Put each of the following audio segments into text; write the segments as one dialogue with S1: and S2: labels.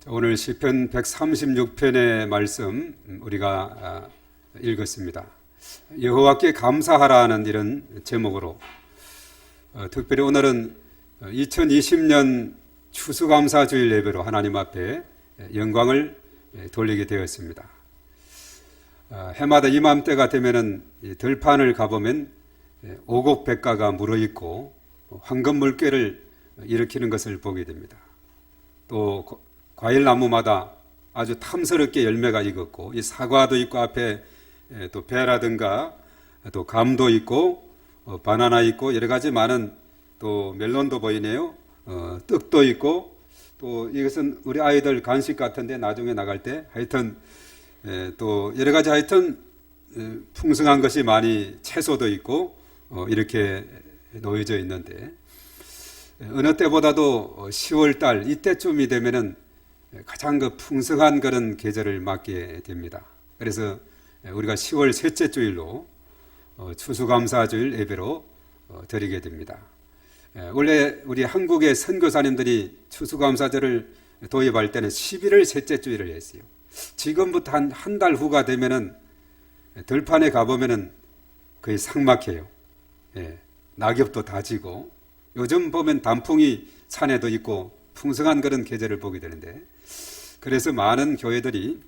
S1: 오늘 시편 136편의 말씀 우리가 읽었습니다. 여호와께 감사하라는 이런 제목으로 특별히 오늘은 2020년 추수감사주일 예배로 하나님 앞에 영광을 돌리게 되었습니다. 해마다 이맘때가 되면은 들판을 가보면 오곡백과가 물어있고 황금물개를 일으키는 것을 보게 됩니다. 또 과일나무마다 아주 탐스럽게 열매가 익었고, 이 사과도 있고, 앞에 또 배라든가 또 감도 있고, 바나나 있고, 여러 가지 많은 또 멜론도 보이네요. 떡도 있고, 또 이것은 우리 아이들 간식 같은데 나중에 나갈 때 하여튼 또 여러 가지 하여튼 풍성한 것이 많이 채소도 있고 이렇게 놓여져 있는데, 어느 때보다도 10월달 이때쯤이 되면은 가장 그 풍성한 그런 계절을 맞게 됩니다. 그래서 우리가 10월 셋째 주일로 추수감사주일 예배로 드리게 됩니다. 원래 우리 한국의 선교사님들이 추수감사절을 도입할 때는 11월 셋째 주일을 했어요. 지금부터 한 달 후가 되면은 들판에 가보면은 거의 삭막해요. 낙엽도 다 지고, 요즘 보면 단풍이 산에도 있고 풍성한 그런 계절을 보게 되는데, 그래서 많은 교회들이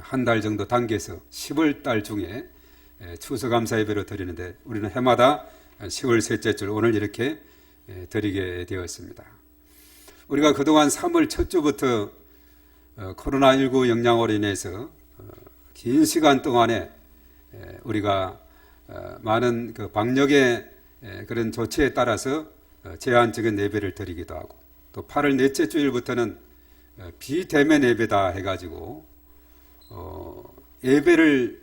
S1: 한 달 정도 당겨서 10월 달 중에 추수감사 예배로 드리는데, 우리는 해마다 10월 셋째 주 오늘 이렇게 드리게 되었습니다. 우리가 그동안 3월 첫 주부터 코로나19 영향으로 인해서 긴 시간 동안에 우리가 많은 그 방역의 그런 조치에 따라서 제한적인 예배를 드리기도 하고, 또 8월 넷째 주일부터는 비대면 예배다 해가지고 예배를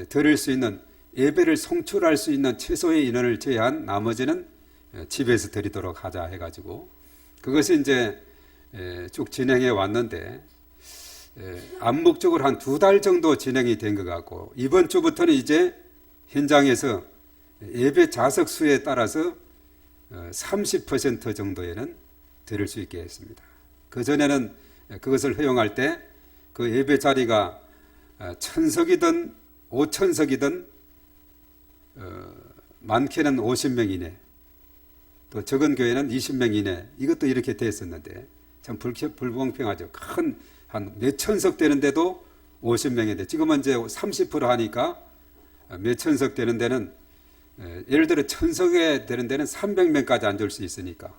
S1: 드릴 수 있는, 예배를 송출할 수 있는 최소의 인원을 제한, 나머지는 집에서 드리도록 하자 해가지고 그것이 이제 쭉 진행해 왔는데, 암묵적으로 한 2달 정도 진행이 된 것 같고, 이번 주부터는 이제 현장에서 예배 좌석 수에 따라서 30% 정도에는 드릴 수 있게 했습니다. 그전에는 그것을 허용할 때 그 예배 자리가 1000석이든 5000석이든 많게는 50명 이내, 또 적은 교회는 20명 이내, 이것도 이렇게 됐었는데 참 불공평하죠. 큰 한 몇천석 되는데도 50명인데, 지금은 이제 30% 하니까 몇천석 되는 데는, 예를 들어 1000석에 되는 데는 300명까지 앉을 수 있으니까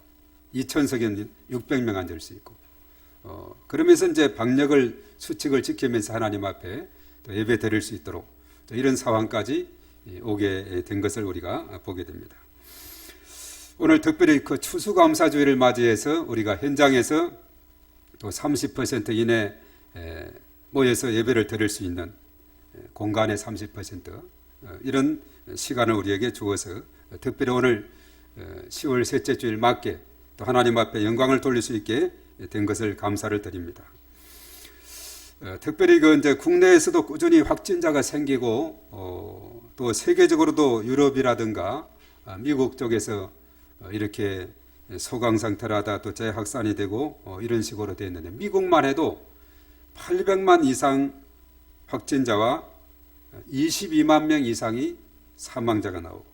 S1: 2000석에는 600명 앉을 수 있고, 그러면서 이제 방역을 수칙을 지키면서 하나님 앞에 또 예배 드릴 수 있도록 또 이런 상황까지 오게 된 것을 우리가 보게 됩니다. 오늘 특별히 그 추수감사주일을 맞이해서 우리가 현장에서 또 30% 이내 모여서 예배를 드릴 수 있는 공간의 30% 이런 시간을 우리에게 주어서 특별히 오늘 10월 셋째 주일 맞게 또 하나님 앞에 영광을 돌릴 수 있게 된 것을 감사를 드립니다. 특별히 그 이제 국내에서도 꾸준히 확진자가 생기고 또 세계적으로도 유럽이라든가 미국 쪽에서 이렇게 소강 상태를 하다 또 재확산이 되고 이런 식으로 되었는데, 미국만 해도 800만 이상 확진자와 22만 명 이상이 사망자가 나오고,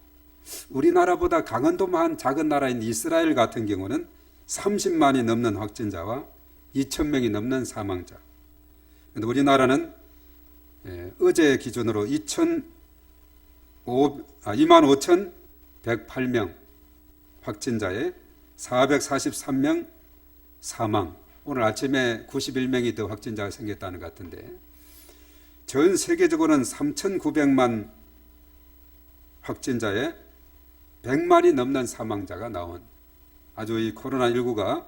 S1: 우리나라보다 강원도만 작은 나라인 이스라엘 같은 경우는 30만이 넘는 확진자와 2,000명이 넘는 사망자. 그런데 우리나라는 어제 기준으로 25,108명 확진자에 443명 사망. 오늘 아침에 91명이 더 확진자가 생겼다는 것 같은데, 전 세계적으로는 3,900만 확진자에 100만이 넘는 사망자가 나온, 아주 이 코로나19가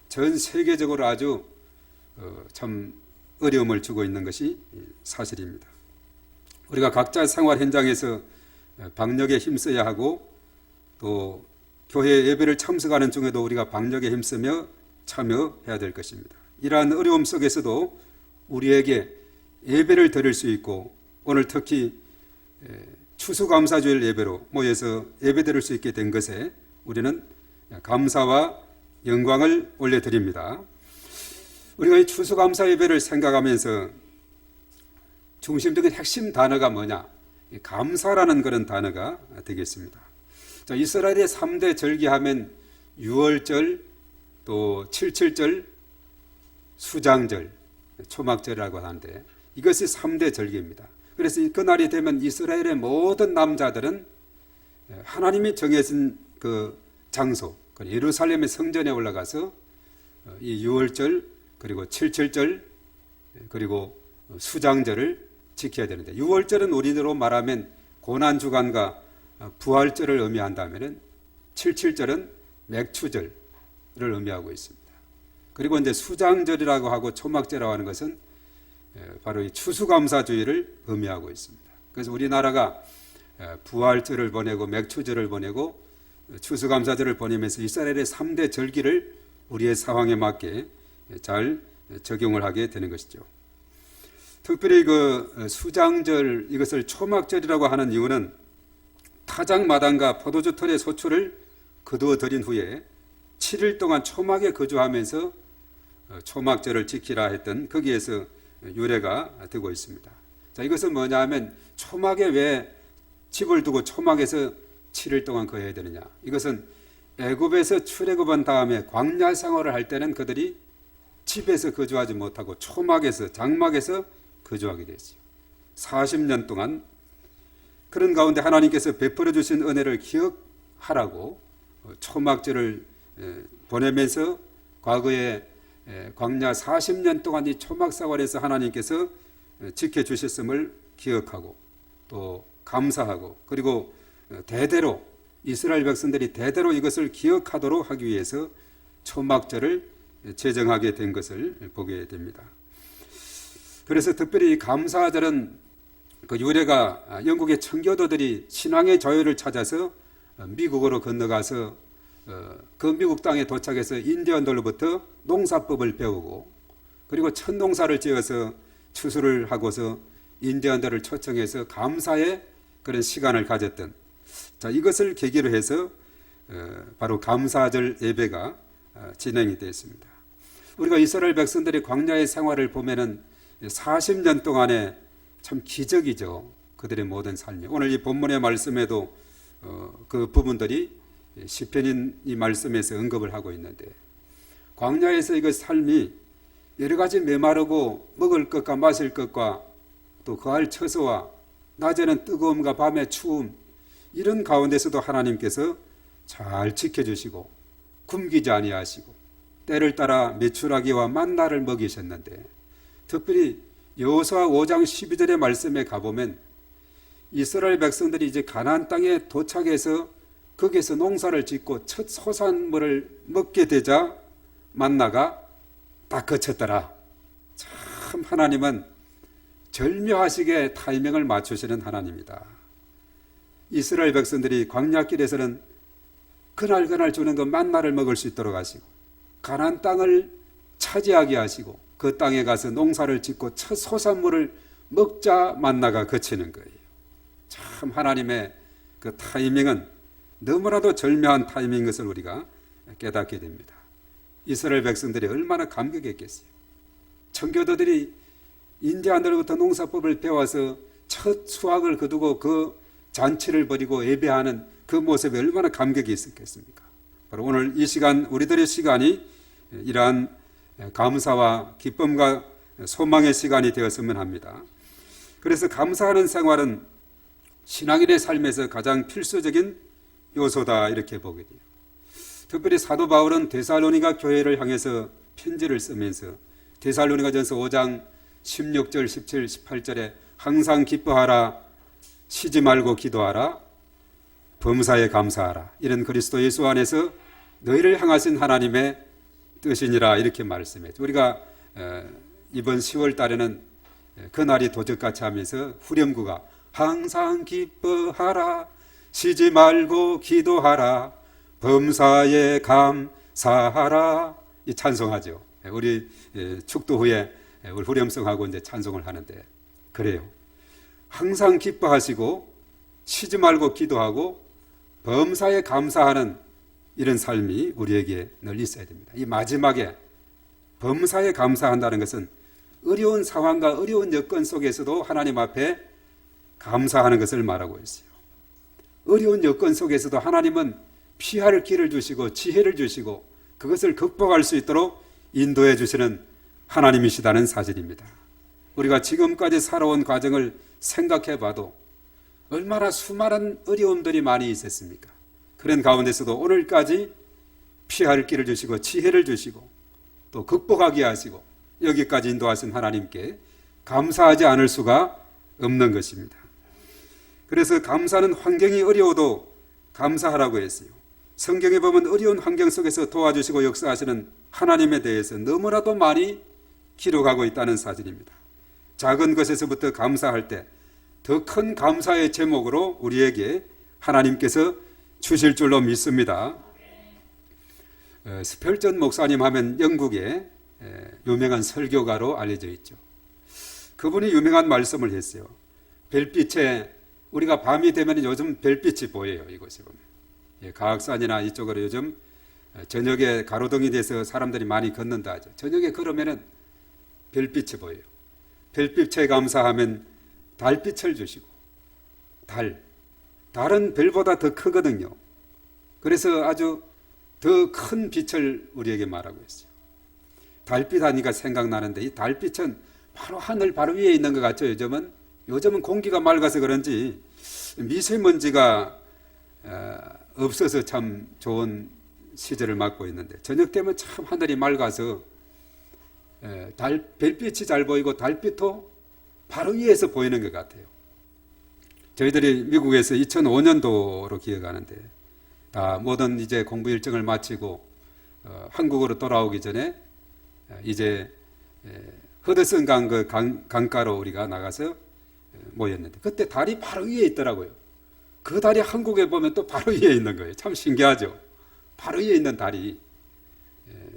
S1: 전 세계적으로 아주 참 어려움을 주고 있는 것이 사실입니다. 우리가 각자 생활 현장에서 방역에 힘써야 하고, 또 교회 예배를 참석하는 중에도 우리가 방역에 힘쓰며 참여해야 될 것입니다. 이러한 어려움 속에서도 우리에게 예배를 드릴 수 있고, 오늘 특히 추수감사주일 예배로 모여서 예배 드릴 수 있게 된 것에 우리는 감사와 영광을 올려드립니다. 우리가 이 추수감사 예배를 생각하면서 중심적인 핵심 단어가 뭐냐? 감사라는 그런 단어가 되겠습니다. 자, 이스라엘의 3대 절기하면 유월절, 또 칠칠절, 수장절, 초막절이라고 하는데 이것이 3대 절기입니다. 그래서 그날이 되면 이스라엘의 모든 남자들은 하나님이 정해진 그 장소, 예루살렘의 성전에 올라가서 이 유월절, 그리고 칠칠절, 그리고 수장절을 지켜야 되는데, 유월절은 우리로 말하면 고난주간과 부활절을 의미한다면 칠칠절은 맥추절을 의미하고 있습니다. 그리고 이제 수장절이라고 하고 초막절이라고 하는 것은 바로 이 추수감사주의를 의미하고 있습니다. 그래서 우리나라가 부활절을 보내고 맥추절을 보내고 추수감사절을 보내면서 이스라엘의 3대 절기를 우리의 상황에 맞게 잘 적용을 하게 되는 것이죠. 특별히 그 수장절, 이것을 초막절이라고 하는 이유는 타작마당과 포도주 털의 소출을 거두어 들인 후에 7일 동안 초막에 거주하면서 초막절을 지키라 했던 거기에서 유래가 되고 있습니다. 자, 이것은 뭐냐 하면 초막에 왜 집을 두고 초막에서 7일 동안 거해야 되느냐? 이것은 애굽에서 출애굽한 다음에 광야 생활을 할 때는 그들이 집에서 거주하지 못하고 초막에서, 장막에서 거주하게 되었어요. 40년 동안. 그런 가운데 하나님께서 베풀어 주신 은혜를 기억하라고 초막절을 보내면서 과거에 광야 40년 동안 이 초막 생활에서 하나님께서 지켜주셨음을 기억하고 또 감사하고, 그리고 대대로 이스라엘 백성들이 대대로 이것을 기억하도록 하기 위해서 초막절을 제정하게 된 것을 보게 됩니다. 그래서 특별히 이 감사절은 그 유래가 영국의 청교도들이 신앙의 자유를 찾아서 미국으로 건너가서 그 미국 땅에 도착해서 인디언들로부터 농사법을 배우고, 그리고 첫 농사를 지어서 추수를 하고서 인디언들을 초청해서 감사의 그런 시간을 가졌던, 자, 이것을 계기로 해서 바로 감사절 예배가 진행이 되었습니다. 우리가 이스라엘 백성들이 광야의 생활을 보면은 40년 동안에 참 기적이죠. 그들의 모든 삶이. 오늘 이 본문의 말씀에도 그 부분들이 시편인 이 말씀에서 언급을 하고 있는데, 광야에서 이거 삶이 여러 가지 메마르고 먹을 것과 마실 것과 또 거할 처소와 낮에는 뜨거움과 밤에 추움, 이런 가운데서도 하나님께서 잘 지켜주시고 굶기지 아니하시고 때를 따라 메추라기와 만나를 먹이셨는데, 특별히 여호수아 5장 12절의 말씀에 가보면 이스라엘 백성들이 이제 가나안 땅에 도착해서 거기에서 농사를 짓고 첫 소산물을 먹게 되자 만나가 딱 그쳤더라. 참 하나님은 절묘하시게 타이밍을 맞추시는 하나님이다. 이스라엘 백성들이 광야길에서는 그날 주는 그 만나를 먹을 수 있도록 하시고, 가나안 땅을 차지하게 하시고, 그 땅에 가서 농사를 짓고 첫 소산물을 먹자 만나가 그치는 거예요. 참 하나님의 그 타이밍은 너무나도 절묘한 타이밍인 것을 우리가 깨닫게 됩니다. 이스라엘 백성들이 얼마나 감격했겠어요. 청교도들이 인디안들로부터 농사법을 배워서 첫 수확을 거두고 그 잔치를 벌이고 예배하는 그 모습에 얼마나 감격이 있었겠습니까? 바로 오늘 이 시간, 우리들의 시간이 이러한 감사와 기쁨과 소망의 시간이 되었으면 합니다. 그래서 감사하는 생활은 신앙인의 삶에서 가장 필수적인 요소다, 이렇게 보게 돼요. 특별히 사도 바울은 데살로니가 교회를 향해서 편지를 쓰면서 데살로니가전서 5장 16절, 17, 18절에 항상 기뻐하라, 쉬지 말고 기도하라, 범사에 감사하라, 이런 그리스도 예수 안에서 너희를 향하신 하나님의 뜻이니라, 이렇게 말씀했죠. 우리가 이번 10월 달에는 그날이 도적같이 하면서 후렴구가 항상 기뻐하라, 쉬지 말고 기도하라, 범사에 감사하라, 이 찬송하죠. 우리 축도 후에 우리 후렴성하고 이제 찬송을 하는데, 그래요. 항상 기뻐하시고 쉬지 말고 기도하고 범사에 감사하는 이런 삶이 우리에게 늘 있어야 됩니다. 이 마지막에 범사에 감사한다는 것은 어려운 상황과 어려운 여건 속에서도 하나님 앞에 감사하는 것을 말하고 있어요. 어려운 여건 속에서도 하나님은 피할 길을 주시고 지혜를 주시고 그것을 극복할 수 있도록 인도해 주시는 하나님이시다는 사실입니다. 우리가 지금까지 살아온 과정을 생각해 봐도 얼마나 수많은 어려움들이 많이 있었습니까? 그런 가운데서도 오늘까지 피할 길을 주시고 지혜를 주시고 또 극복하게 하시고 여기까지 인도하신 하나님께 감사하지 않을 수가 없는 것입니다. 그래서 감사는 환경이 어려워도 감사하라고 했어요. 성경에 보면 어려운 환경 속에서 도와주시고 역사하시는 하나님에 대해서 너무나도 많이 기록하고 있다는 사실입니다. 작은 것에서부터 감사할 때 더 큰 감사의 제목으로 우리에게 하나님께서 주실 줄로 믿습니다. 스펠전 목사님 하면 영국의 유명한 설교가로 알려져 있죠. 그분이 유명한 말씀을 했어요. 별빛에 우리가 밤이 되면 요즘 별빛이 보여요. 이곳에 보면 가악산이나 이쪽으로 요즘 저녁에 가로등이 돼서 사람들이 많이 걷는다 하죠. 저녁에 걸으면 별빛이 보여요. 별빛에 감사하면 달빛을 주시고 달은 별보다 더 크거든요. 그래서 아주 더 큰 빛을 우리에게 말하고 있어요. 달빛 하니까 생각나는데 이 달빛은 바로 하늘 바로 위에 있는 것 같죠. 요즘은 공기가 맑아서 그런지 미세먼지가 없어서 참 좋은 시절을 맞고 있는데 저녁 되면 참 하늘이 맑아서 별빛이 잘 보이고 달빛도 바로 위에서 보이는 것 같아요. 저희들이 미국에서 2005년도로 기억하는데 다 모든 이제 공부 일정을 마치고 한국으로 돌아오기 전에 이제 허드슨 강가로 우리가 나가서 모였는데 그때 달이 바로 위에 있더라고요. 그 달이 한국에 보면 또 바로 위에 있는 거예요. 참 신기하죠. 바로 위에 있는 달이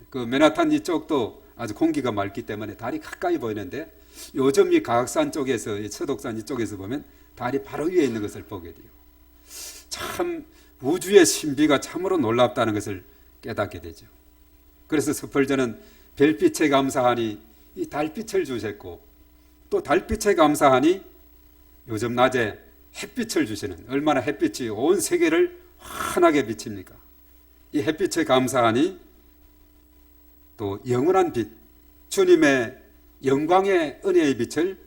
S1: 그 맨하탄 이쪽도 아주 공기가 맑기 때문에 달이 가까이 보이는데 요즘 이 가악산 쪽에서 이 서독산 이쪽에서 보면 달이 바로 위에 있는 것을 보게 돼요. 참 우주의 신비가 참으로 놀랍다는 것을 깨닫게 되죠. 그래서 스펄전은 별빛에 감사하니 이 달빛을 주셨고 또 달빛에 감사하니 요즘 낮에 햇빛을 주시는 얼마나 햇빛이 온 세계를 환하게 비칩니까? 이 햇빛에 감사하니 또 영원한 빛, 주님의 영광의 은혜의 빛을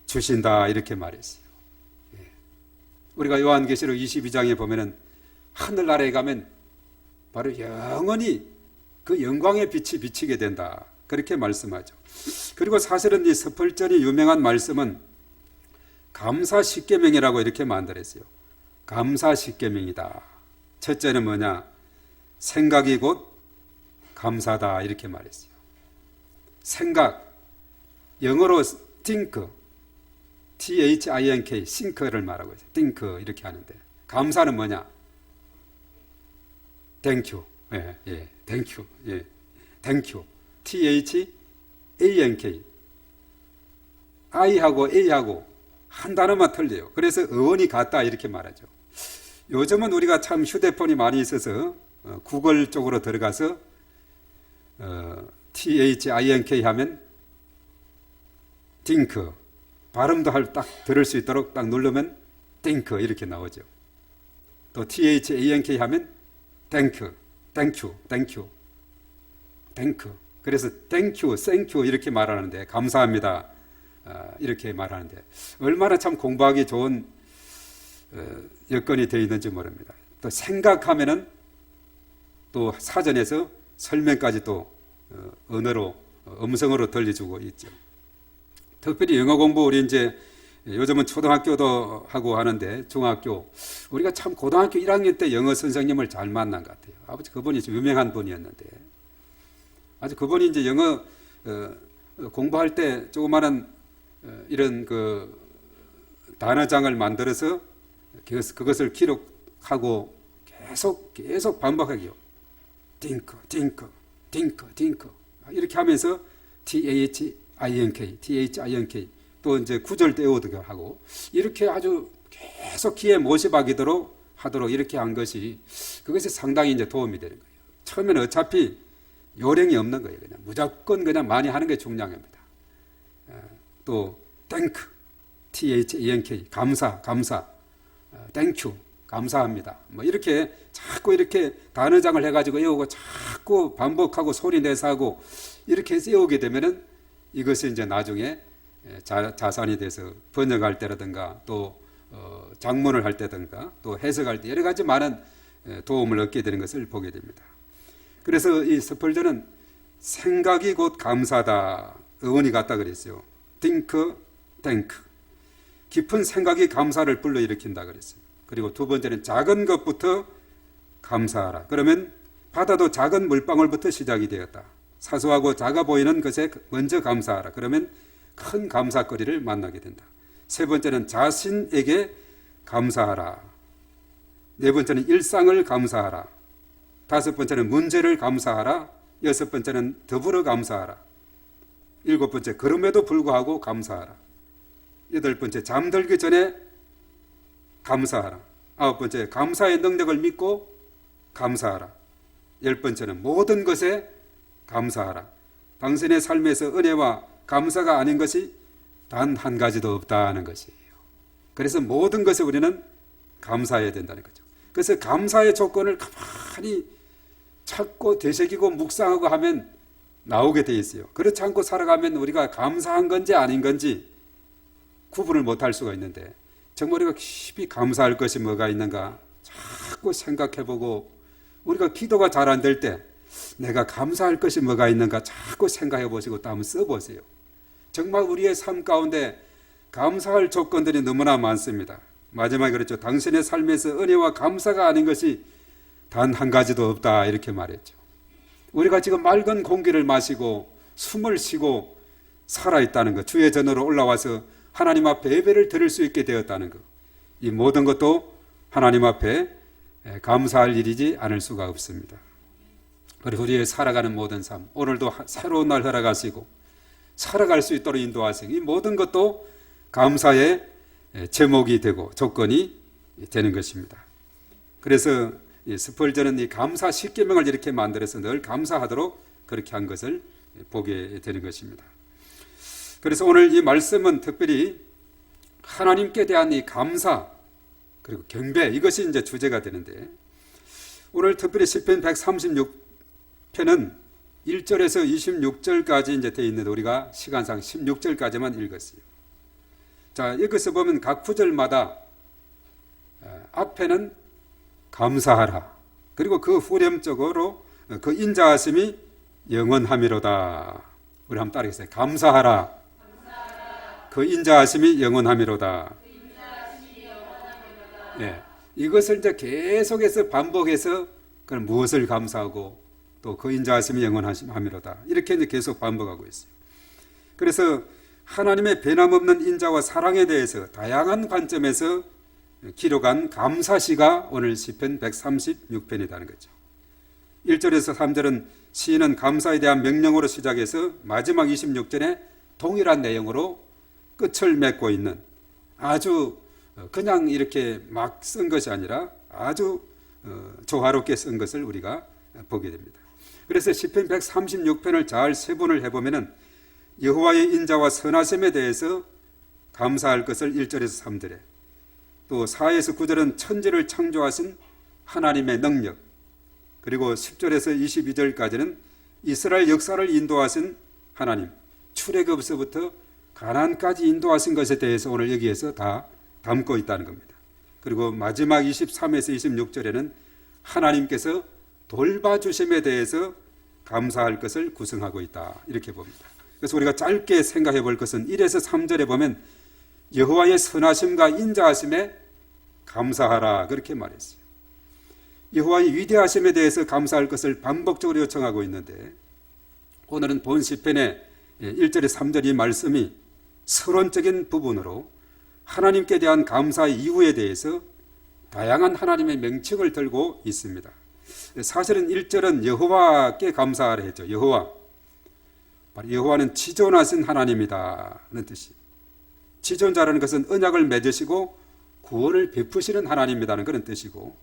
S1: 주신다 이렇게 말했어요. 우리가 요한계시록 22장에 보면은 하늘나라에 가면 바로 영원히 그 영광의 빛이 비치게 된다 그렇게 말씀하죠. 그리고 사실은 이 스펄전이 유명한 말씀은 감사 십계명이라고 이렇게 만들었어요. 감사 십계명이다. 첫째는 뭐냐? 생각이 곧 감사다 이렇게 말했어요. 생각 영어로 think, think, think를 말하고 있어요. think 이렇게 하는데 감사는 뭐냐? thank you, thank you, thank you, thank, I하고 A하고 한 단어만 틀려요. 그래서 어원이 같다 이렇게 말하죠. 요즘은 우리가 참 휴대폰이 많이 있어서 구글 쪽으로 들어가서 think 하면 think 발음도 딱 들을 수 있도록 딱 누르면 think 이렇게 나오죠. 또 think 하면 thank you. 그래서 thank you 이렇게 말하는데 감사합니다 이렇게 말하는데 얼마나 참 공부하기 좋은 여건이 되어 있는지 모릅니다. 또 생각하면은 또 사전에서 설명까지 또 언어로 음성으로 들려주고 있죠. 특별히 영어 공부 우리 이제 요즘은 초등학교도 하고 하는데 중학교 우리가 참 고등학교 1학년 때 영어 선생님을 잘 만난 것 같아요. 아버지 그분이 좀 유명한 분이었는데 아주 그분이 이제 영어 공부할 때 조그마한 이런 그 단어장을 만들어서 그것을 기록하고 계속 반복하기요. think 이렇게 하면서 think 또 이제 구절 떼우기도 하고 이렇게 아주 계속 귀에 못이 박이도록 하도록 이렇게 한 것이 그것이 상당히 이제 도움이 되는 거예요. 처음에는 어차피 요령이 없는 거예요. 그냥 무조건 그냥 많이 하는 게 중요한 겁니다. 또 thank, THENK, 감사, thank you, 감사합니다. 뭐 이렇게 자꾸 이렇게 단어장을 해가지고 외우고 자꾸 반복하고 소리 내서 하고 이렇게 해서 외우게 되면은 이것이 이제 나중에 자산이 돼서 번역할 때라든가 또 장문을 할 때든가 또 해석할 때 여러 가지 많은 도움을 얻게 되는 것을 보게 됩니다. 그래서 이 스펄전은 생각이 곧 감사다. 어원이 같다 그랬어요. think, thank. 깊은 생각이 감사를 불러일으킨다 그랬어요. 그리고 두 번째는 작은 것부터 감사하라. 그러면 바다도 작은 물방울부터 시작이 되었다. 사소하고 작아 보이는 것에 먼저 감사하라. 그러면 큰 감사거리를 만나게 된다. 세 번째는 자신에게 감사하라. 네 번째는 일상을 감사하라. 다섯 번째는 문제를 감사하라. 여섯 번째는 더불어 감사하라. 일곱 번째 그럼에도 불구하고 감사하라. 여덟 번째 잠들기 전에 감사하라. 아홉 번째 감사의 능력을 믿고 감사하라. 열 번째는 모든 것에 감사하라. 당신의 삶에서 은혜와 감사가 아닌 것이 단 한 가지도 없다는 것이에요. 그래서 모든 것에 우리는 감사해야 된다는 거죠. 그래서 감사의 조건을 가만히 찾고 되새기고 묵상하고 하면 나오게 돼 있어요. 그렇지 않고 살아가면 우리가 감사한 건지 아닌 건지 구분을 못할 수가 있는데 정말 우리가 깊이 감사할 것이 뭐가 있는가 자꾸 생각해보고 우리가 기도가 잘 안 될 때 내가 감사할 것이 뭐가 있는가 자꾸 생각해 보시고 또 한번 써보세요. 정말 우리의 삶 가운데 감사할 조건들이 너무나 많습니다. 마지막에 그랬죠. 당신의 삶에서 은혜와 감사가 아닌 것이 단 한 가지도 없다 이렇게 말했죠. 우리가 지금 맑은 공기를 마시고 숨을 쉬고 살아있다는 것, 주의 전으로 올라와서 하나님 앞에 예배를 드릴 수 있게 되었다는 것, 이 모든 것도 하나님 앞에 감사할 일이지 않을 수가 없습니다. 그리고 우리의 살아가는 모든 삶, 오늘도 새로운 날 허락하시고 살아갈 수 있도록 인도하시고 이 모든 것도 감사의 제목이 되고 조건이 되는 것입니다. 그래서 스펄전은 이 감사 10계명을 이렇게 만들어서 늘 감사하도록 그렇게 한 것을 보게 되는 것입니다. 그래서 오늘 이 말씀은 특별히 하나님께 대한 이 감사 그리고 경배 이것이 이제 주제가 되는데 오늘 특별히 시편 136편은 1절에서 26절까지 이제 되어 있는데 우리가 시간상 16절까지만 읽었어요. 자, 여기서 보면 각 구절마다 앞에는 감사하라. 그리고 그 후렴적으로 그 인자하심이 영원함이로다. 우리 한번 따르겠어요. 감사하라. 그 인자하심이 영원함이로다. 네, 이것을 이제 계속해서 반복해서 그럼 무엇을 감사하고 또 그 인자하심이 영원함이로다. 이렇게 이제 계속 반복하고 있어요. 그래서 하나님의 변함없는 인자와 사랑에 대해서 다양한 관점에서 기록한 감사시가 오늘 시편 136편이라는 거죠. 1절에서 3절은 시인은 감사에 대한 명령으로 시작해서 마지막 26절에 동일한 내용으로 끝을 맺고 있는 아주 그냥 이렇게 막 쓴 것이 아니라 아주 조화롭게 쓴 것을 우리가 보게 됩니다. 그래서 시편 136편을 잘 세분을 해보면은 여호와의 인자와 선하심에 대해서 감사할 것을 1절에서 3절에 또 4에서 9절은 천지를 창조하신 하나님의 능력 그리고 10절에서 22절까지는 이스라엘 역사를 인도하신 하나님 출애굽에서부터 가나안까지 인도하신 것에 대해서 오늘 여기에서 다 담고 있다는 겁니다. 그리고 마지막 23에서 26절에는 하나님께서 돌봐주심에 대해서 감사할 것을 구성하고 있다 이렇게 봅니다. 그래서 우리가 짧게 생각해 볼 것은 1에서 3절에 보면 여호와의 선하심과 인자하심에 감사하라 그렇게 말했어요. 여호와의 위대하심에 대해서 감사할 것을 반복적으로 요청하고 있는데 오늘은 본 시편의 1절에 3절 이 말씀이 서론적인 부분으로 하나님께 대한 감사의 이유에 대해서 다양한 하나님의 명칭을 들고 있습니다. 사실은 1절은 여호와께 감사하라 했죠. 여호와는 지존하신 하나님이다는 뜻이. 지존자라는 것은 언약을 맺으시고 구원을 베푸시는 하나님이라는 그런 뜻이고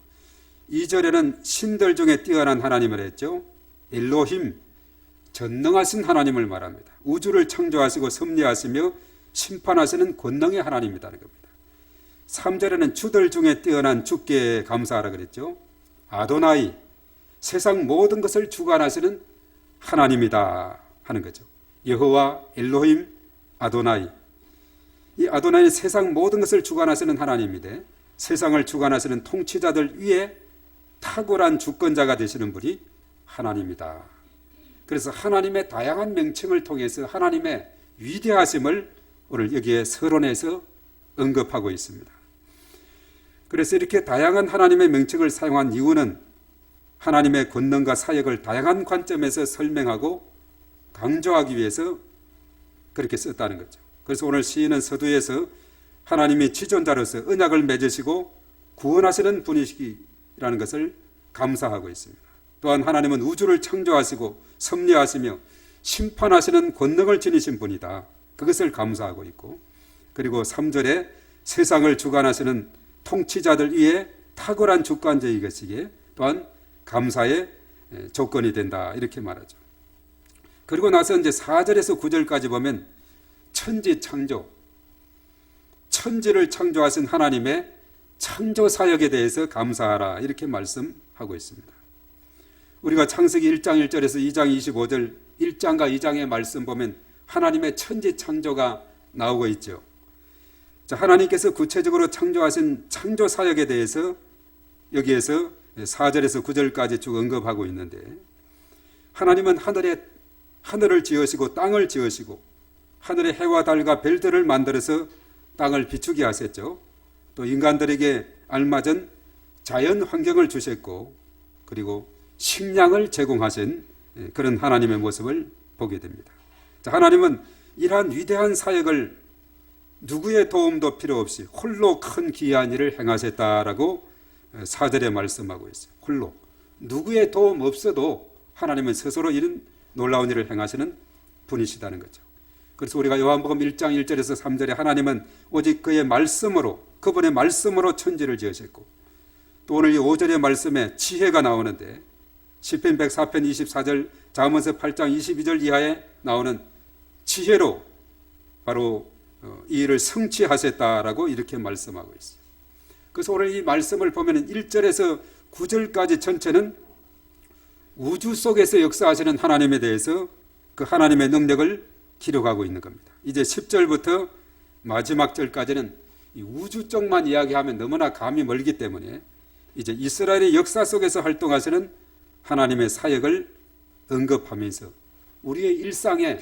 S1: 2절에는 신들 중에 뛰어난 하나님을 했죠. 엘로힘, 전능하신 하나님을 말합니다. 우주를 창조하시고 섭리하시며 심판하시는 권능의 하나님이라는 겁니다. 3절에는 주들 중에 뛰어난 주께 감사하라 그랬죠. 아도나이, 세상 모든 것을 주관하시는 하나님이다 하는 거죠. 여호와 엘로힘 아도나이. 이 아도나이는 세상 모든 것을 주관하시는 하나님인데 세상을 주관하시는 통치자들 위에 탁월한 주권자가 되시는 분이 하나님이다. 그래서 하나님의 다양한 명칭을 통해서 하나님의 위대하심을 오늘 여기에 서론에서 언급하고 있습니다. 그래서 이렇게 다양한 하나님의 명칭을 사용한 이유는 하나님의 권능과 사역을 다양한 관점에서 설명하고 강조하기 위해서 그렇게 썼다는 거죠. 그래서 오늘 시인은 서두에서 하나님이 지존자로서 언약을 맺으시고 구원하시는 분이시라는 것을 감사하고 있습니다. 또한 하나님은 우주를 창조하시고 섭리하시며 심판하시는 권능을 지니신 분이다. 그것을 감사하고 있고, 그리고 3절에 세상을 주관하시는 통치자들 위에 탁월한 주권자이 것이기에 또한 감사의 조건이 된다. 이렇게 말하죠. 그리고 나서 이제 4절에서 9절까지 보면 천지 창조, 천지를 창조하신 하나님의 창조 사역에 대해서 감사하라 이렇게 말씀하고 있습니다. 우리가 창세기 1장 1절에서 2장 25절 1장과 2장의 말씀 보면 하나님의 천지 창조가 나오고 있죠. 자, 하나님께서 구체적으로 창조하신 창조 사역에 대해서 여기에서 4절에서 9절까지 쭉 언급하고 있는데, 하나님은 하늘을 지으시고 땅을 지으시고 하늘의 해와 달과 별들을 만들어서 땅을 비추게 하셨죠. 또 인간들에게 알맞은 자연 환경을 주셨고, 그리고 식량을 제공하신 그런 하나님의 모습을 보게 됩니다. 자, 하나님은 이러한 위대한 사역을 누구의 도움도 필요 없이 홀로 큰 기이한 일을 행하셨다라고 4절에 말씀하고 있어요. 홀로 누구의 도움 없어도 하나님은 스스로 이런 놀라운 일을 행하시는 분이시다는 거죠. 그래서 우리가 요한복음 1장 1절에서 3절에 하나님은 오직 그의 말씀으로, 그분의 말씀으로 천지를 지으셨고, 또 오늘 이 5절의 말씀에 지혜가 나오는데 시편 104편 24절, 잠언서 8장 22절 이하에 나오는 지혜로 바로 이 일을 성취하셨다라고 이렇게 말씀하고 있어요. 그래서 오늘 이 말씀을 보면 1절에서 9절까지 전체는 우주 속에서 역사하시는 하나님에 대해서 그 하나님의 능력을 기록하고 있는 겁니다. 이제 10절부터 마지막 절까지는 이 우주 쪽만 이야기하면 너무나 감이 멀기 때문에 이제 이스라엘의 역사 속에서 활동하시는 하나님의 사역을 언급하면서 우리의 일상에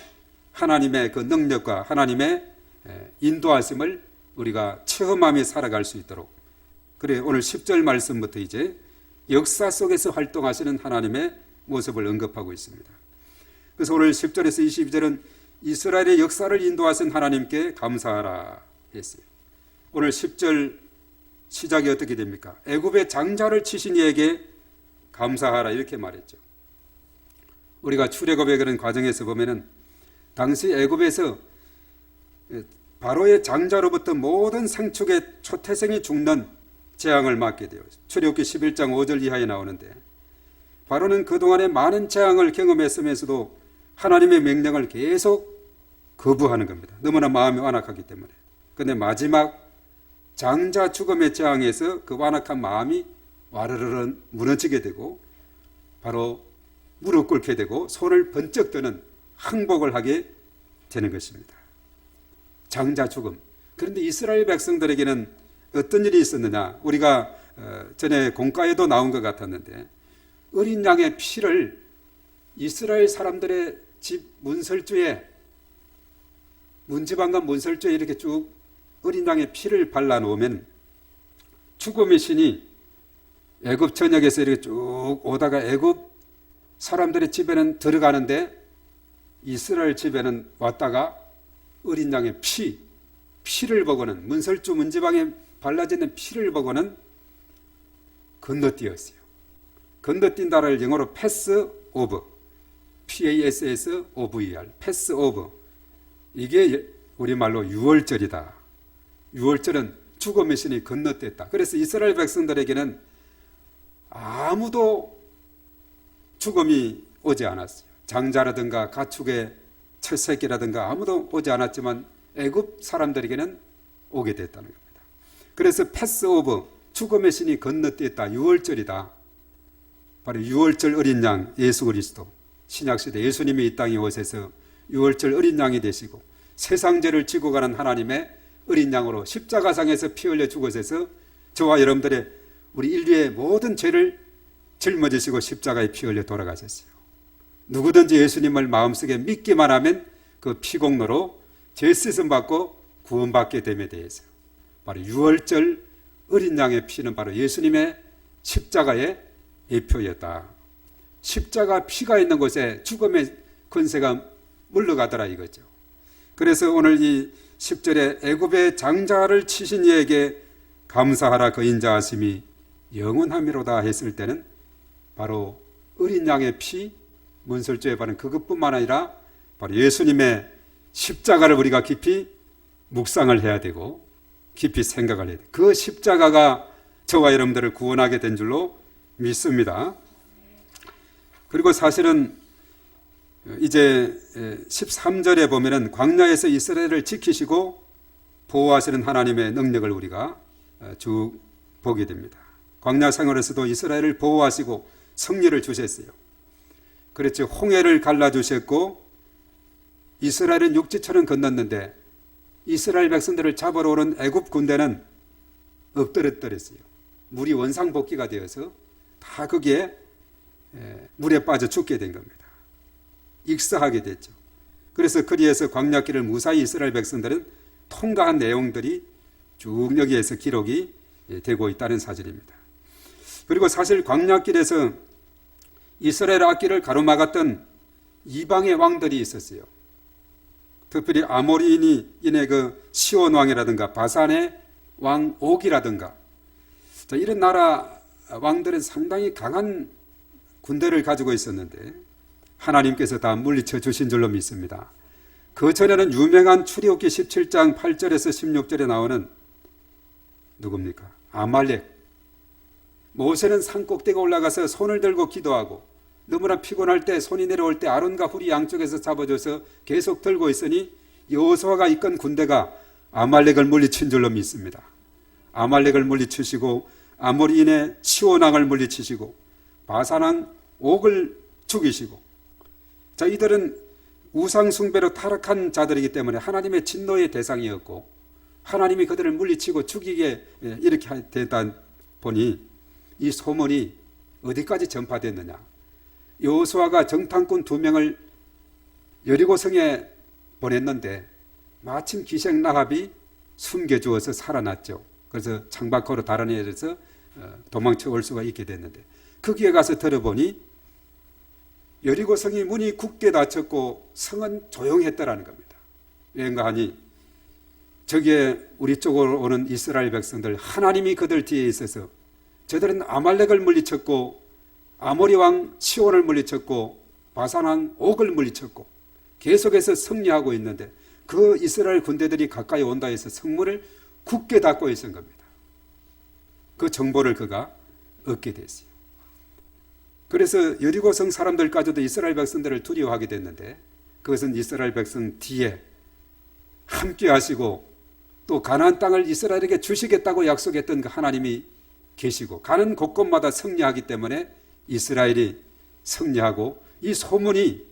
S1: 하나님의 그 능력과 하나님의 인도하심을 우리가 체험하며 살아갈 수 있도록, 그래 오늘 10절 말씀부터 이제 역사 속에서 활동하시는 하나님의 모습을 언급하고 있습니다. 그래서 오늘 10절에서 22절은 이스라엘의 역사를 인도하신 하나님께 감사하라 했어요. 오늘 10절 시작이 어떻게 됩니까? 애굽의 장자를 치신 이에게 감사하라 이렇게 말했죠. 우리가 출애굽의 그런 과정에서 보면은 당시 애굽에서 바로의 장자로부터 모든 생축의 초태생이 죽는 재앙을 맞게 돼요. 출애굽기 11장 5절 이하에 나오는데, 바로는 그동안에 많은 재앙을 경험했으면서도 하나님의 명령을 계속 거부하는 겁니다. 너무나 마음이 완악하기 때문에. 그런데 마지막 장자 죽음의 재앙에서 그 완악한 마음이 와르르 무너지게 되고 바로 무릎 꿇게 되고 손을 번쩍 드는 항복을 하게 되는 것입니다. 장자 죽음. 그런데 이스라엘 백성들에게는 어떤 일이 있었느냐? 우리가 전에 공과에도 나온 것 같았는데, 어린 양의 피를 이스라엘 사람들의 집 문설주에, 문지방과 문설주에 이렇게 쭉 어린 양의 피를 발라놓으면 죽음의 신이 애굽 전역에서 이렇게 쭉 오다가 애굽 사람들의 집에는 들어가는데 이스라엘 집에는 왔다가 어린 양의 피를 보고는, 문설주 문지방에 발라지는 피를 보고는 건너뛰었어요. 건너뛴다를 영어로 패스 오브, PASS OVER, 패스 오브. 이게 우리말로 유월절이다. 유월절은 죽음의 신이 건너뛰었다. 그래서 이스라엘 백성들에게는 아무도 죽음이 오지 않았어요. 장자라든가 가축의 첫 새끼라든가 아무도 오지 않았지만 애굽 사람들에게는 오게 됐다는 겁니다. 그래서 패스오브, 죽음의 신이 건너뛰었다. 유월절이다. 바로 유월절 어린 양 예수 그리스도, 신약시대 예수님이 이 땅에 오셔서 유월절 어린 양이 되시고 세상 죄를 지고 가는 하나님의 어린 양으로 십자가상에서 피 흘려 죽으셔서 저와 여러분들의 우리 인류의 모든 죄를 짊어지시고 십자가에 피 흘려 돌아가셨어요. 누구든지 예수님을 마음속에 믿기만 하면 그 피공로로 죄 씻음 받고 구원받게 됨에 대해서 바로 유월절 어린 양의 피는 바로 예수님의 십자가의 예표였다. 십자가 피가 있는 곳에 죽음의 권세가 물러가더라 이거죠. 그래서 오늘 이 10절에 애굽의 장자를 치신 이에게 감사하라 그 인자하심이 영원함이로다 했을 때는 바로 어린 양의 피, 문설주에 바른 그것뿐만 아니라 바로 예수님의 십자가를 우리가 깊이 묵상을 해야 되고 깊이 생각을 해야 돼요. 그 십자가가 저와 여러분들을 구원하게 된 줄로 믿습니다. 그리고 사실은 이제 13절에 보면은 광야에서 이스라엘을 지키시고 보호하시는 하나님의 능력을 우리가 쭉 보게 됩니다. 광야 생활에서도 이스라엘을 보호하시고 승리를 주셨어요. 그렇죠. 홍해를 갈라주셨고 이스라엘은 육지천은 건넜는데 이스라엘 백성들을 잡으러 오는 애굽 군대는 엎드렸어요. 물이 원상복귀가 되어서 다 거기에 물에 빠져 죽게 된 겁니다. 익사하게 됐죠. 그래서 그리에서 광야길을 무사히 이스라엘 백성들은 통과한 내용들이 쭉 여기에서 기록이 되고 있다는 사실입니다. 그리고 사실 광야길에서 이스라엘 앞길을 가로막았던 이방의 왕들이 있었어요. 특별히 아모리인의 그 시온 왕이라든가 바산의 왕 옥이라든가 이런 나라 왕들은 상당히 강한 군대를 가지고 있었는데 하나님께서 다 물리쳐 주신 줄로 믿습니다. 그 전에는 유명한 출애굽기 17장 8절에서 16절에 나오는 누굽니까? 아말렉. 모세는 산 꼭대기에 올라가서 손을 들고 기도하고 너무나 피곤할 때 손이 내려올 때 아론과 훌이 양쪽에서 잡아줘서 계속 들고 있으니 여호수아가 이끈 군대가 아말렉을 물리친 줄로 믿습니다. 아말렉을 물리치시고 아모리인의 시온 왕을 물리치시고 바산 왕 옥을 죽이시고 자 이들은 우상 숭배로 타락한 자들이기 때문에 하나님의 진노의 대상이었고 하나님이 그들을 물리치고 죽이게 이렇게 되다 보니 이 소문이 어디까지 전파됐느냐. 여호수아가 정탐꾼 2명을 여리고성에 보냈는데 마침 기생 라합이 숨겨주어서 살아났죠. 그래서 창밖으로 다른 애에서 도망쳐 올 수가 있게 됐는데 거기에 가서 들어보니 여리고성이 문이 굳게 닫혔고 성은 조용했다라는 겁니다. 왜인가 하니 저기에 우리 쪽으로 오는 이스라엘 백성들 하나님이 그들 뒤에 있어서 저들은 아말렉을 물리쳤고 아모리 왕 시온을 물리쳤고 바산 왕 옥을 물리쳤고 계속해서 승리하고 있는데 그 이스라엘 군대들이 가까이 온다 해서 성문을 굳게 닫고 있은 겁니다. 그 정보를 그가 얻게 됐어요. 그래서 여리고성 사람들까지도 이스라엘 백성들을 두려워하게 됐는데 그것은 이스라엘 백성 뒤에 함께 하시고 또 가나안 땅을 이스라엘에게 주시겠다고 약속했던 그 하나님이 계시고 가는 곳곳마다 승리하기 때문에 이스라엘이 승리하고 이 소문이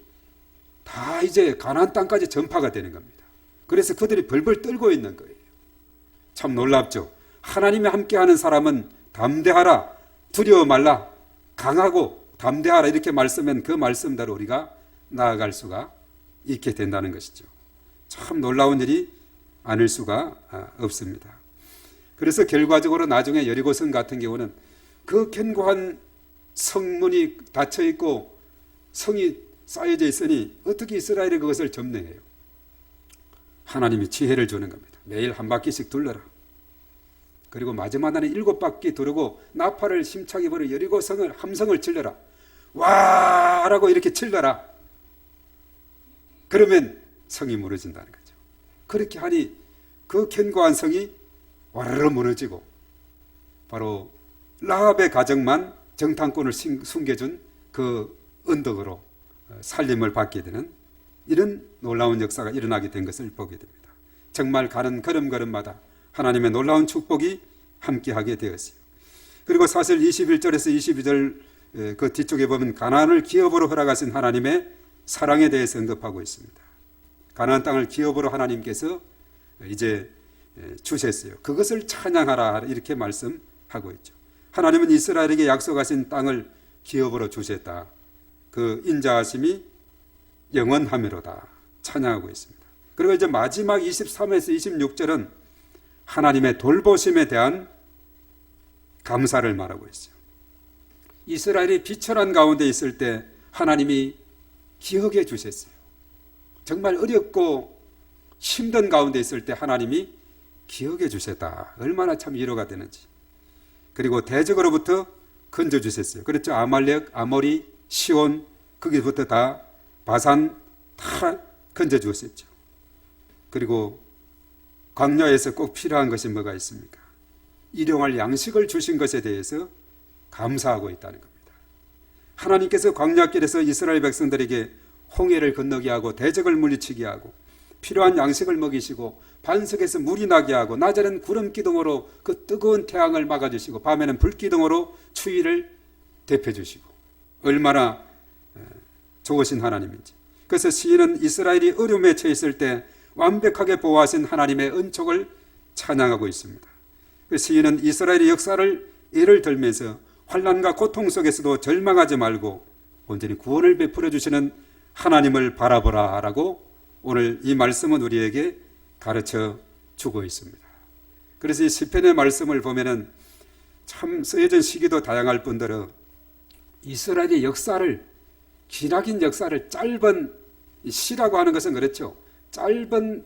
S1: 다 이제 가나안 땅까지 전파가 되는 겁니다. 그래서 그들이 벌벌 떨고 있는 거예요. 참 놀랍죠. 하나님이 함께하는 사람은 담대하라, 두려워 말라, 강하고 담대하라 이렇게 말씀하면 그 말씀대로 우리가 나아갈 수가 있게 된다는 것이죠. 참 놀라운 일이 아닐 수가 없습니다. 그래서 결과적으로 나중에 여리고성 같은 경우는 그 견고한 성문이 닫혀 있고 성이 쌓여져 있으니 어떻게 이스라엘이 그것을 점령해요? 하나님이 지혜를 주는 겁니다. 매일 한 바퀴씩 둘러라. 그리고 마지막 날에 7바퀴 두르고 나팔을 힘차게 불어 여리고성을 함성을 질러라. 와! 라고 이렇게 질러라. 그러면 성이 무너진다는 거죠. 그렇게 하니 그 견고한 성이 와르르 무너지고 바로 라합의 가정만 정탐꾼을 숨겨준 그 언덕으로 살림을 받게 되는 이런 놀라운 역사가 일어나게 된 것을 보게 됩니다. 정말 가는 걸음걸음마다 하나님의 놀라운 축복이 함께하게 되었어요. 그리고 사실 21절에서 22절 그 뒤쪽에 보면 가나안을 기업으로 허락하신 하나님의 사랑에 대해서 언급하고 있습니다. 가나안 땅을 기업으로 하나님께서 이제 주셨어요. 그것을 찬양하라 이렇게 말씀하고 있죠. 하나님은 이스라엘에게 약속하신 땅을 기업으로 주셨다. 그 인자하심이 영원하미로다 찬양하고 있습니다. 그리고 이제 마지막 23에서 26절은 하나님의 돌보심에 대한 감사를 말하고 있어요. 이스라엘이 비천한 가운데 있을 때 하나님이 기억해 주셨어요. 정말 어렵고 힘든 가운데 있을 때 하나님이 기억해 주셨다. 얼마나 참 위로가 되는지. 그리고 대적으로부터 건져주셨어요. 그렇죠. 아말렉, 아모리, 시온, 거기부터 다 바산 다 건져주었었죠. 그리고 광야에서 꼭 필요한 것이 뭐가 있습니까? 일용할 양식을 주신 것에 대해서 감사하고 있다는 겁니다. 하나님께서 광야길에서 이스라엘 백성들에게 홍해를 건너게 하고 대적을 물리치게 하고 필요한 양식을 먹이시고 반석에서 물이 나게 하고 낮에는 구름 기둥으로 그 뜨거운 태양을 막아주시고 밤에는 불 기둥으로 추위를 대표주시고 얼마나 좋으신 하나님인지. 그래서 시인은 이스라엘이 어려움에 처했을 때 완벽하게 보호하신 하나님의 은총을 찬양하고 있습니다. 시인은 이스라엘의 역사를 예를 들면서 환난과 고통 속에서도 절망하지 말고 온전히 구원을 베풀어 주시는 하나님을 바라보라라고 오늘 이 말씀은 우리에게 가르쳐 주고 있습니다. 그래서 이 시편의 말씀을 보면은 참 쓰여진 시기도 다양할 뿐더러 이스라엘의 역사를 기나긴 역사를 짧은 시라고 하는 것은 그렇죠. 짧은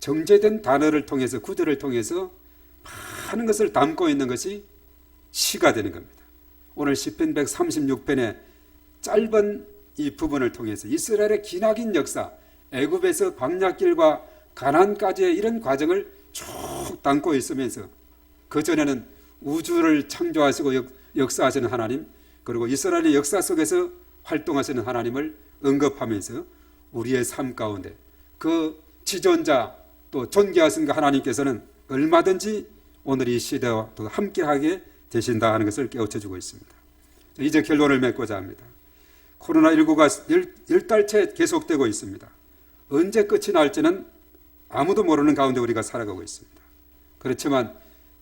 S1: 정제된 단어를 통해서 구절을 통해서 많은 것을 담고 있는 것이 시가 되는 겁니다. 오늘 시편 136편의 짧은 이 부분을 통해서 이스라엘의 기나긴 역사, 애굽에서 광야길과 가나안까지의 이런 과정을 쭉 담고 있으면서 그 전에는 우주를 창조하시고 역사하시는 하나님, 그리고 이스라엘의 역사 속에서 활동하시는 하나님을 언급하면서 우리의 삶 가운데 그 지존자 또 존귀하신 그 하나님께서는 얼마든지 오늘 이 시대와 또 함께하게 되신다 하는 것을 깨우쳐주고 있습니다. 이제 결론을 맺고자 합니다. 코로나19가 10달째 계속되고 있습니다. 언제 끝이 날지는 아무도 모르는 가운데 우리가 살아가고 있습니다. 그렇지만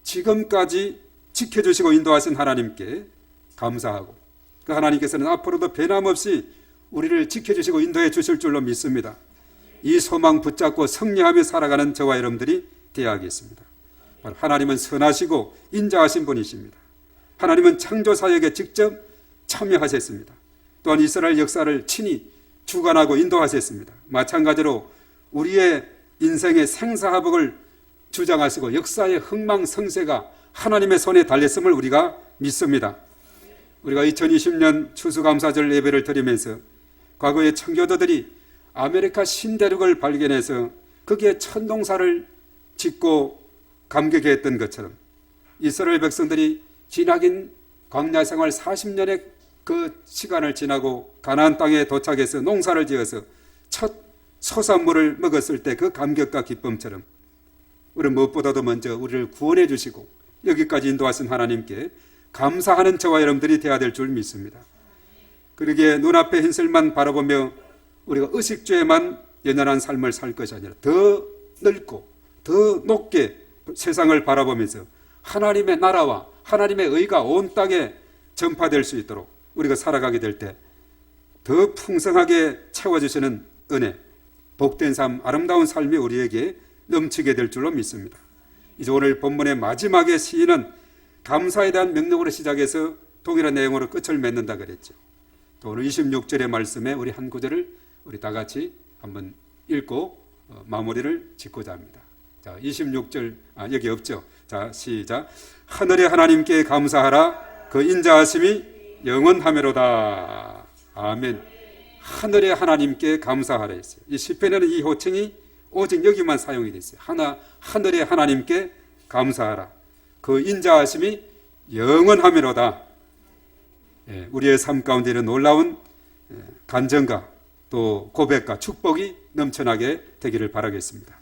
S1: 지금까지 지켜주시고 인도하신 하나님께 감사하고 그 하나님께서는 앞으로도 변함없이 우리를 지켜주시고 인도해 주실 줄로 믿습니다. 이 소망 붙잡고 승리하며 살아가는 저와 여러분들이 되어야겠습니다. 하나님은 선하시고 인자하신 분이십니다. 하나님은 창조사역에 직접 참여하셨습니다. 또한 이스라엘 역사를 친히 주관하고 인도하셨습니다. 마찬가지로 우리의 인생의 생사화복을 주장하시고 역사의 흥망성쇠가 하나님의 손에 달렸음을 우리가 믿습니다. 우리가 2020년 추수감사절 예배를 드리면서 과거의 청교도들이 아메리카 신대륙을 발견해서 거기에 천동사를 짓고 감격했던 것처럼 이스라엘 백성들이 기나긴 광야 생활 40년의 그 시간을 지나고 가나안 땅에 도착해서 농사를 지어서 첫 소산물을 먹었을 때 그 감격과 기쁨처럼 우리 무엇보다도 먼저 우리를 구원해 주시고 여기까지 인도하신 하나님께 감사하는 저와 여러분들이 되어야 될 줄 믿습니다. 그러기에 눈앞의 현실만 바라보며 우리가 의식주에만 연연한 삶을 살 것이 아니라 더 넓고 더 높게 세상을 바라보면서 하나님의 나라와 하나님의 의가 온 땅에 전파될 수 있도록 우리가 살아가게 될 때 더 풍성하게 채워주시는 은혜, 복된 삶, 아름다운 삶이 우리에게 넘치게 될 줄로 믿습니다. 이제 오늘 본문의 마지막에 시인은 감사에 대한 명령으로 시작해서 동일한 내용으로 끝을 맺는다 그랬죠. 또 오늘 26절의 말씀에 우리 한 구절을 우리 다 같이 한번 읽고 마무리를 짓고자 합니다. 자, 26절 여기 없죠. 자, 시작. 하늘의 하나님께 감사하라. 그 인자하심이 영원하매로다. 아멘. 하늘의 하나님께 감사하라 했어요. 이 시편에는 이 호칭이 오직 여기만 사용이 됐어요. 하늘의 하나님께 감사하라. 그 인자하심이 영원하매로다. 우리의 삶 가운데 이런 놀라운 간증과 또 고백과 축복이 넘쳐나게 되기를 바라겠습니다.